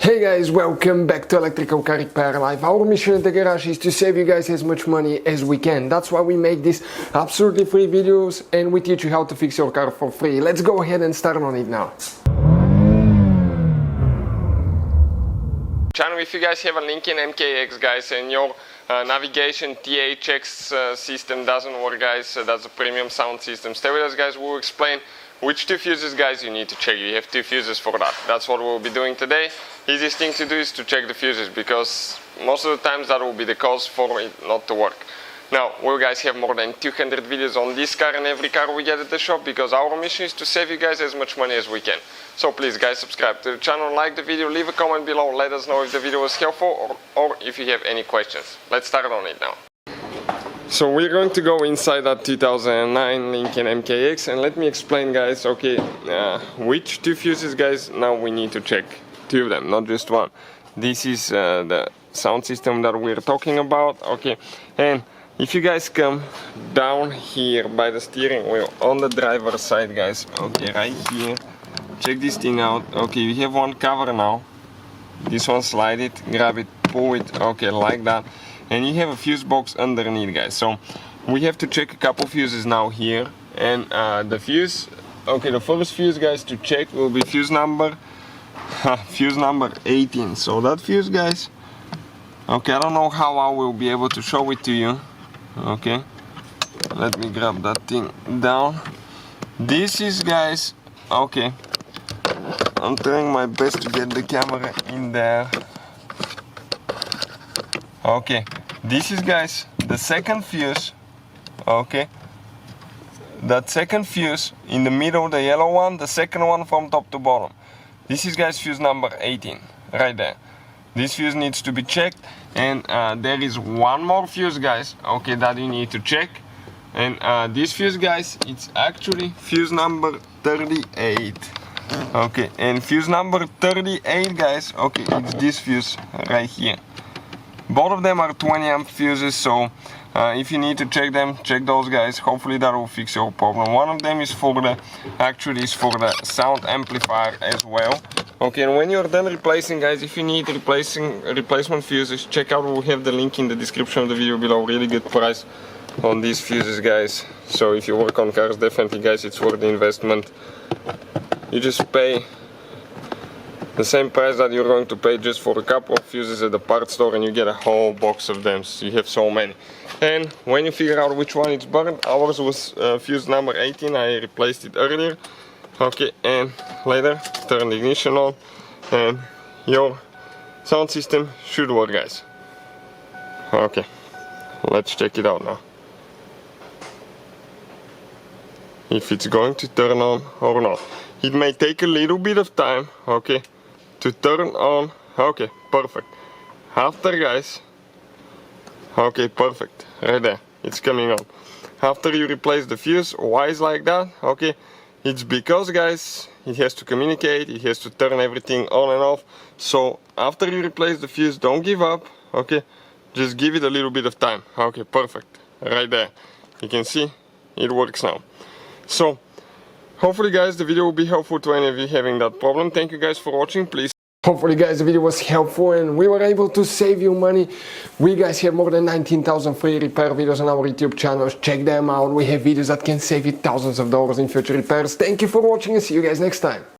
Hey guys, welcome back to Electrical Car Repair Live. Our mission in the garage is to save you guys as much money as we can. That's why we make these absolutely free videos and we teach you how to fix your car for free. Let's go ahead and start on it now. Channel, if you guys have a Lincoln MKX, guys, and your navigation THX system doesn't work, guys, that's a premium sound system, stay with us, guys. We'll explain which two fuses, guys, you need to check. You have two fuses for that. That's what we'll be doing today. Easiest thing to do is to check the fuses, because most of the times that will be the cause for it not to work. Now, we guys have more than 200 videos on this car and every car we get at the shop, because our mission is to save you guys as much money as we can. So please, guys, subscribe to the channel, like the video, leave a comment below, let us know if the video was helpful or if you have any questions. Let's start on it now. So we're going to go inside that 2009 Lincoln MKX, and let me explain, guys, okay, which two fuses, guys, now we need to check. Two of them, not just one. This is the sound system that we're talking about, okay, and if you guys come down here by the steering wheel on the driver's side, guys, okay, right here, check this thing out. Okay, you have one cover now. This one, slide it, grab it, pull it, okay, like that. And you have a fuse box underneath, guys. So we have to check a couple fuses now here. And the fuse, okay, the first fuse, guys, to check will be fuse number 18. So that fuse, guys, okay, I don't know how I will be able to show it to you. Okay, let me grab that thing down. This is, guys, okay, I'm trying my best to get the camera in there. Okay, this is, guys, the second fuse. Okay, that second fuse in the middle, the yellow one, the second one from top to bottom. This is, guys, fuse number 18 right there. This fuse needs to be checked, and there is one more fuse, guys, okay, that you need to check. And this fuse, guys, it's actually fuse number 38. Okay, and fuse number 38, guys, okay, it's this fuse right here. Both of them are 20 amp fuses, so if you need to check them, check those, guys. Hopefully that will fix your problem. One of them is for the, actually is for the sound amplifier as well. Okay, and when you're done replacing, guys, if you need replacement fuses, check out, we'll have the link in the description of the video below. Really good price on these fuses, guys. So if you work on cars, definitely, guys, it's worth the investment. You just pay the same price that you're going to pay just for a couple of fuses at the parts store, and you get a whole box of them, so you have so many. And when you figure out which one is burned, ours was fuse number 18, I replaced it earlier. Okay, and later turn the ignition on and your sound system should work, guys. Okay, let's check it out now. If it's going to turn on or not. It may take a little bit of time, okay, to turn on. Okay, perfect. After, guys, okay, perfect, right there, it's coming on. After you replace the fuse, why is like that? Okay, it's because, guys, it has to communicate, it has to turn everything on and off. So after you replace the fuse, don't give up, okay, just give it a little bit of time. Okay, perfect, right there, you can see it works now. So hopefully, guys, the video will be helpful to any of you having that problem. Thank you, guys, for watching. Please. Hopefully, guys, the video was helpful and we were able to save you money. We, guys, have more than 19,000 free repair videos on our YouTube channels. Check them out. We have videos that can save you thousands of dollars in future repairs. Thank you for watching and see you guys next time.